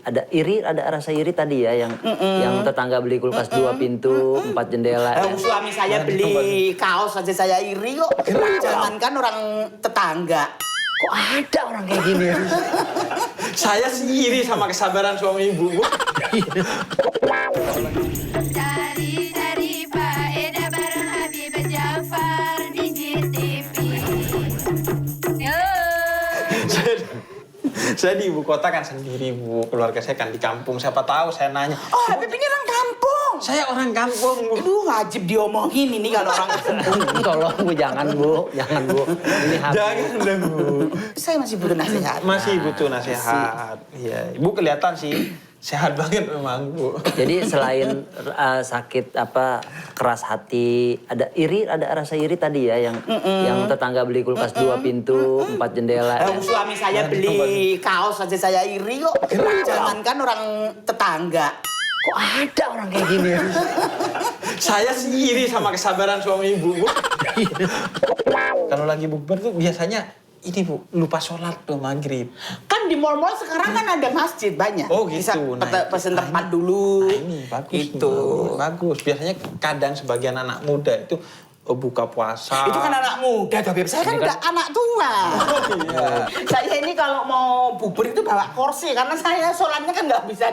ada rasa iri tadi ya yang tetangga beli kulkas 2 pintu, 4 jendela. Suami saya beli kaos aja saya iri kok. Jangankan orang tetangga. Kok ada orang kayak gini ya? Saya sih iri sama kesabaran suami ibu, Bu. Cari faedah bareng Habib Jafar di GTV. Saya di ibu kota kan sendiri, Bu. Keluarga saya kan di kampung. Siapa tahu saya nanya. Oh, Habib ini orang kampung. Saya orang kampung, Bu. Aduh, wajib diomongin ini kalau orang kampung. Tolong Bu, jangan Bu. Ini hak. Jangan deh, Bu. Saya masih butuh nasihat. Masih butuh nasihat. Iya, Ibu kelihatan sih sehat banget memang, Bu. Jadi selain sakit keras hati, ada rasa iri tadi ya yang tetangga beli kulkas 2 pintu, 4 jendela. Suami saya beli kaos aja saya iri kok. Jangankan orang tetangga. Kok ada orang kayak gini ya? Saya sih iri sama kesabaran suami ibu, Bu. Kalau lagi bukber tuh biasanya ini, Bu, lupa sholat tuh maghrib. Kan di mall-mall sekarang kan ada masjid banyak. Oh gitu. Bisa pesen tempat dulu. Nah, ini bagus. Gitu. Bagus. Biasanya kadang sebagian anak muda itu buka puasa. Itu kan anak muda, Habib. Saya kan udah anak tua. Iya. Saya ini kalau mau bubur itu bawa kursi. Karena saya sholatnya kan nggak bisa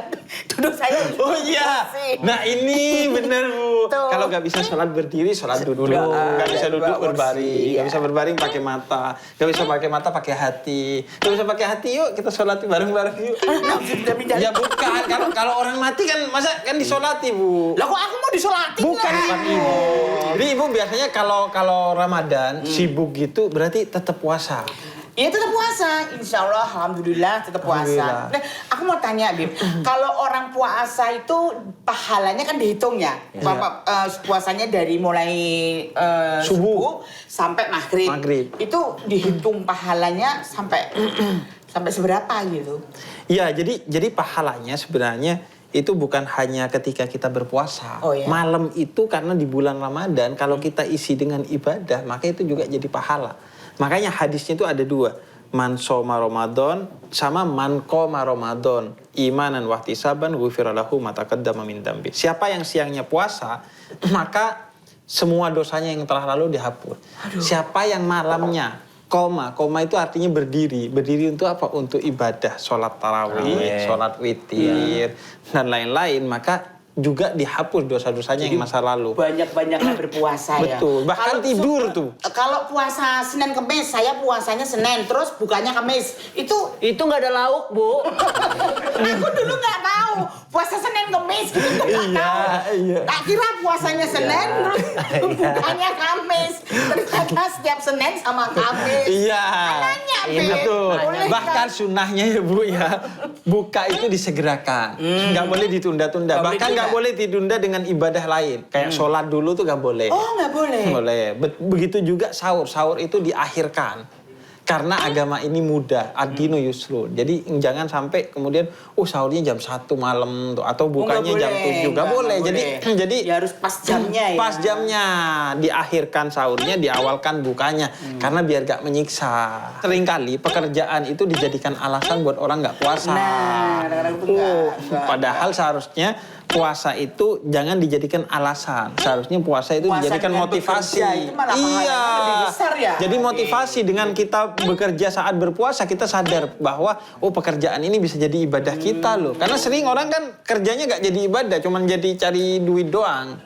duduk saya. Oh iya. Nah ini bener, Bu. Tuh. Kalau nggak bisa sholat berdiri, sholat duduk. Nggak bisa duduk berbaring. Nggak bisa berbaring pakai mata. Nggak bisa pakai mata pakai hati. Nggak bisa pakai hati, yuk kita sholat bareng-bareng yuk. Ya bukan. Kalau orang mati kan masa kan disolati, Bu. Lah kok aku mau disolati? Bukan Ibu. Jadi Ibu biasanya kalau Ramadan sibuk gitu berarti tetap puasa. Iya tetap puasa, insya Allah, alhamdulillah tetap puasa. Nah, aku mau tanya, Bib, kalau orang puasa itu pahalanya kan dihitung ya, puasanya dari mulai subuh sampai maghrib. Itu dihitung pahalanya sampai seberapa gitu? Iya, jadi pahalanya sebenarnya itu bukan hanya ketika kita berpuasa. Oh, iya. Malam itu karena di bulan Ramadan kalau kita isi dengan ibadah, maka itu juga jadi pahala. Makanya hadisnya itu ada 2. Man shoma Ramadan sama man qoma Ramadan imanan wahtisaban ghufira lahu ma taqaddama min dambi. Siapa yang siangnya puasa, maka semua dosanya yang telah lalu dihapus. Siapa yang malamnya koma itu artinya berdiri. Berdiri untuk apa? Untuk ibadah, sholat tarawih, sholat witir, dan lain-lain. Maka juga dihapus dosa-dosanya yang masa lalu. Banyak-banyaknya berpuasa ya. Betul, bahkan tidur tuh. Kalau puasa Senin Kemis, saya puasanya Senin, terus bukanya Kemis. Itu nggak ada lauk, Bu. aku dulu nggak tahu puasa Senin Kemis gitu nggak tahu. Iya. Tak kira puasanya Senin terus bukanya Kamis. Ternyata setiap Senin sama Kamis. Iya. Nanya, Iya, Beb. betul. Boleh Bahkan nggak? sunnahnya ya, Bu ya. Buka itu disegerakan. Nggak boleh ditunda-tunda. Nggak boleh Bahkan nggak boleh ditunda dengan ibadah lain. Kayak sholat dulu tuh nggak boleh. Oh nggak boleh. Boleh. Begitu juga sahur. Sahur itu diakhirkan. Karena agama ini mudah, ad-dinu yusrun. Jadi jangan sampai kemudian sahurnya jam 1 malam tuh atau bukanya jam 7. Nggak boleh. Jadi ya harus pas jamnya ya. Pas jamnya diakhirkan sahurnya, diawalkan bukanya. Karena biar gak menyiksa. Seringkali pekerjaan itu dijadikan alasan buat orang nggak puasa. Nah, kadang-kadang itu nggak. Padahal seharusnya puasa itu jangan dijadikan alasan. Seharusnya puasa itu Puasa dijadikan dengan motivasi. bekerja itu malah pahalanya lebih besar ya. Jadi motivasi dengan kita bekerja saat berpuasa, kita sadar bahwa pekerjaan ini bisa jadi ibadah kita loh. Karena sering orang kan kerjanya gak jadi ibadah, cuman jadi cari duit doang.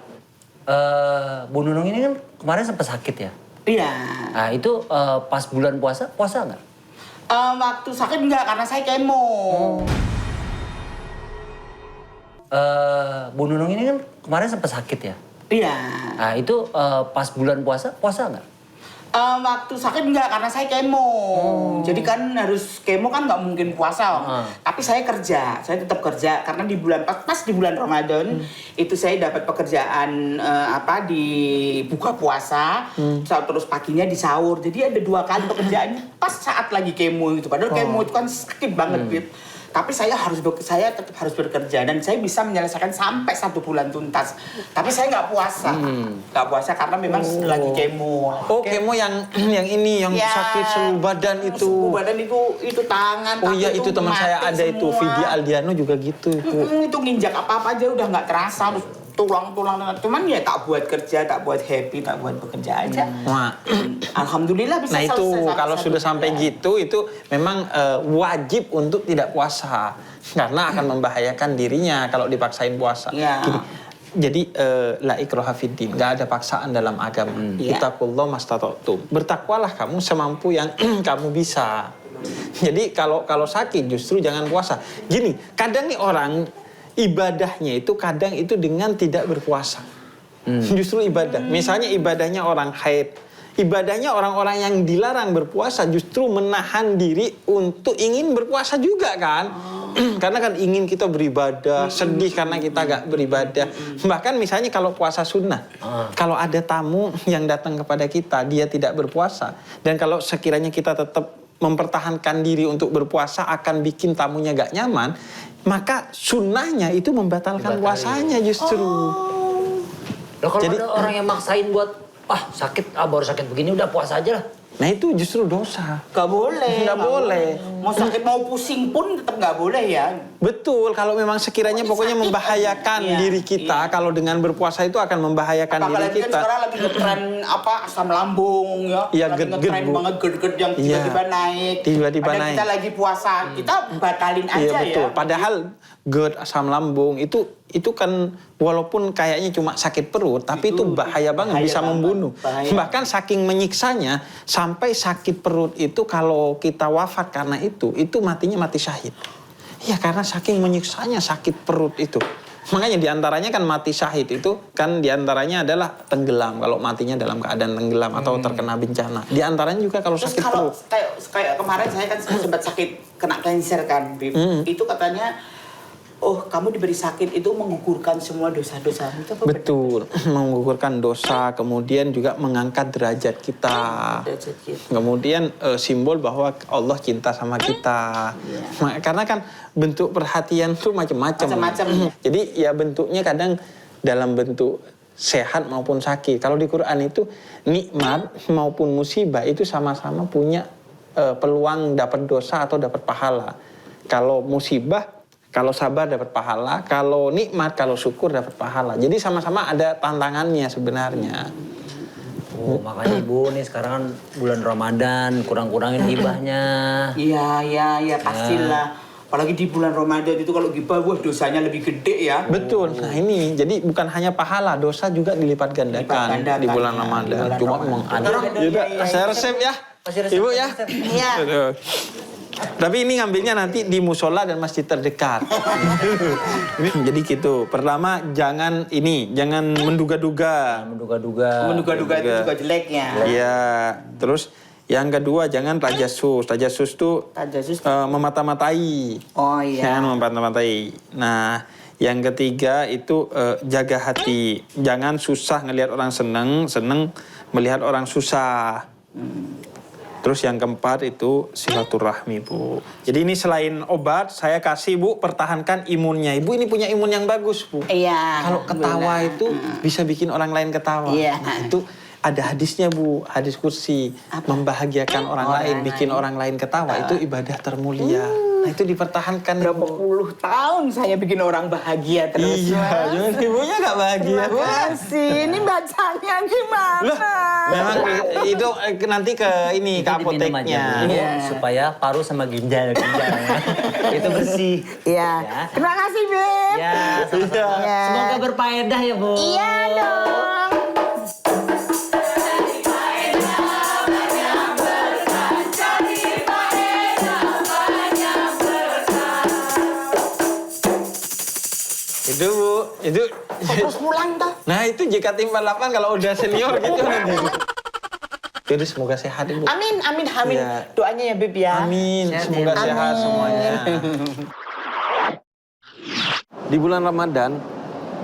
Bu Nunung ini kan kemarin sempat sakit ya. Iya. Nah itu pas bulan puasa nggak? Waktu sakit enggak karena saya kemo. Bu Nunung ini kan kemarin sempat sakit ya. Iya. Nah itu pas bulan puasa nggak? Waktu sakit enggak karena saya kemo. Jadi kan harus kemo kan nggak mungkin puasa. Tapi saya kerja, saya tetap kerja karena di bulan pas di bulan Ramadan itu saya dapat pekerjaan di buka puasa, terus paginya di sahur. Jadi ada 2 kali pekerjaannya pas saat lagi kemo itu. Padahal kemo itu kan sakit banget gitu. Tapi saya tetap harus bekerja dan saya bisa menyelesaikan sampai 1 bulan tuntas. Tapi saya nggak puasa, nggak puasa karena memang lagi kemo. Oh, kemo yang ini yang Ya, sakit seluruh badan itu. Seluruh badan itu tangan. Oh kaki iya, itu teman saya mati ada itu, semua. Vidi Aldiano juga gitu itu. Itu nginjak apa-apa aja udah nggak terasa, terus tulang-tulang. Cuman ya tak buat kerja, tak buat happy, tak buat bekerja aja. Wah. Alhamdulillah bisa Nah itu selesai kalau sampai sudah 1 sampai bulan. gitu itu memang wajib untuk tidak puasa karena akan membahayakan dirinya kalau dipaksain puasa. Iya. Gini, jadi la ikraha fiddin, nggak ada paksaan dalam agama. Iya. Ittaqullah mastata'tum. Bertakwalah kamu semampu yang kamu bisa. Jadi kalau sakit justru jangan puasa. Gini, kadang nih orang ibadahnya itu kadang itu dengan tidak berpuasa. Justru ibadah. Misalnya ibadahnya orang haid. Ibadahnya orang-orang yang dilarang berpuasa justru menahan diri untuk ingin berpuasa juga kan. Karena kan ingin kita beribadah, sedih karena kita gak beribadah. Bahkan misalnya kalau puasa sunnah. Kalau ada tamu yang datang kepada kita, dia tidak berpuasa. Dan kalau sekiranya kita tetap mempertahankan diri untuk berpuasa akan bikin tamunya gak nyaman, maka sunnahnya itu membatalkan puasanya justru. Loh, kalau Jadi- ada orang yang maksain buat sakit, baru sakit begini udah puasa aja lah. Nah itu justru dosa. Nggak boleh. Nggak boleh. Mau sakit mau pusing pun tetap nggak boleh ya. Betul, kalau memang sekiranya pokoknya sakit membahayakan aja. Iya, diri kita, kalau dengan berpuasa itu akan membahayakan diri Apalagi kan kita. sekarang lagi ngetren asam lambung ya. Iya, lagi ged-ged, ngetren Bu. banget ged-ged yang Iya. tiba-tiba naik. Tiba-tiba Padahal naik. kita lagi puasa, kita batalin aja Iya betul. ya. Padahal GERD, asam lambung itu kan walaupun kayaknya cuma sakit perut, tapi itu bahaya banget, bahaya bisa banget. membunuh. Bahaya. Bahkan saking menyiksanya sampai sakit perut itu kalau kita wafat karena itu matinya mati syahid. Iya karena saking menyiksanya sakit perut itu. Makanya diantaranya kan mati syahid itu kan diantaranya adalah tenggelam kalau matinya dalam keadaan tenggelam atau terkena bencana. Diantaranya juga kalau Terus sakit kalau perut. kayak kemarin saya kan sempat sakit kena cancer kan, Bib. Itu katanya kamu diberi sakit itu menggugurkan semua dosa-dosa. Itu apa benar? Betul, menggugurkan dosa, kemudian juga mengangkat derajat kita. Derajat kita. Kemudian simbol bahwa Allah cinta sama kita. Karena kan bentuk perhatian itu macam-macam. Macam-macam. Jadi ya bentuknya kadang dalam bentuk sehat maupun sakit. Kalau di Quran itu nikmat maupun musibah itu sama-sama punya peluang dapat dosa atau dapat pahala. Kalau musibah, kalau sabar dapat pahala, kalau nikmat, kalau syukur dapat pahala. Jadi sama-sama ada tantangannya sebenarnya. Oh, makanya Ibu nih sekarang kan bulan Ramadan, kurang-kurangin gibahnya. Iya, pastilah. Apalagi di bulan Ramadan itu kalau gibah, dosanya lebih gede ya. Betul. Nah ini jadi bukan hanya pahala, dosa juga dilipat gandakan Dilipat gandakan, di bulan ya, Ramadan. di bulan Cuma Ramadan. memang ada. Iya, iya. Saya resep ya, Kasih resep, Ibu ya. resep. Iya. Aduh. Tapi ini ngambilnya nanti di musola dan masjid terdekat. Jadi gitu. Pertama jangan menduga-duga. Menduga-duga. Menduga-duga itu juga jeleknya. Iya. Terus yang kedua jangan tajasus. Tajasus tuh Tajasus. memata-matai. Oh iya. Jangan memata-matai. Nah, yang ketiga itu jaga hati. Jangan susah ngelihat orang seneng melihat orang susah. Terus yang keempat itu silaturahmi, Bu. Jadi ini selain obat, saya kasih Bu pertahankan imunnya. Ibu ini punya imun yang bagus, Bu. Iya. Kalau ketawa itu bisa bikin orang lain ketawa. Iya. Nah, itu ada hadisnya, Bu. Hadis kursi. Membahagiakan orang lain, bikin orang lain ketawa. Itu ibadah termulia. Nah, itu dipertahankan. Berapa Bu. puluh tahun saya bikin orang bahagia terus. Iya, jangan ibunya gak bahagia, Terima Bu. kasih. Ini bacanya gimana? Loh, memang itu nanti ke ini, ke Itu diminum aja, apoteknya. Bu, Iya. supaya paru sama ginjal itu bersih. Iya. Ya. Terima kasih, Beb. Ya, sama-sama. Iya. Semoga berfaedah ya, Bu. Iya dong. Itu Bu, itu. Terus pulang toh. Nah itu JKT48 kalau udah senior gitu nanti. Jadi semoga sehat Ibu. Amin. Iya. Doanya ya, Beb ya. Amin, Sehat, semoga ya. sehat Amin. semuanya. Di bulan Ramadan,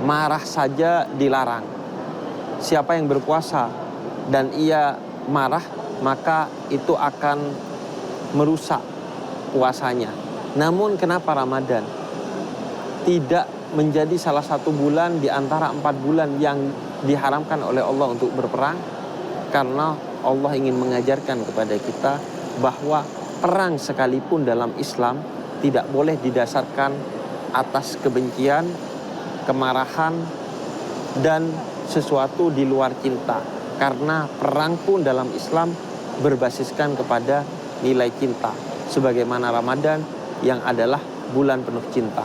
marah saja dilarang. Siapa yang berpuasa dan ia marah, maka itu akan merusak puasanya. Namun kenapa Ramadan tidak menjadi salah satu bulan di antara 4 bulan yang diharamkan oleh Allah untuk berperang? Karena Allah ingin mengajarkan kepada kita bahwa perang sekalipun dalam Islam tidak boleh didasarkan atas kebencian, kemarahan, dan sesuatu di luar cinta. Karena perang pun dalam Islam berbasiskan kepada nilai cinta. Sebagaimana Ramadan yang adalah bulan penuh cinta.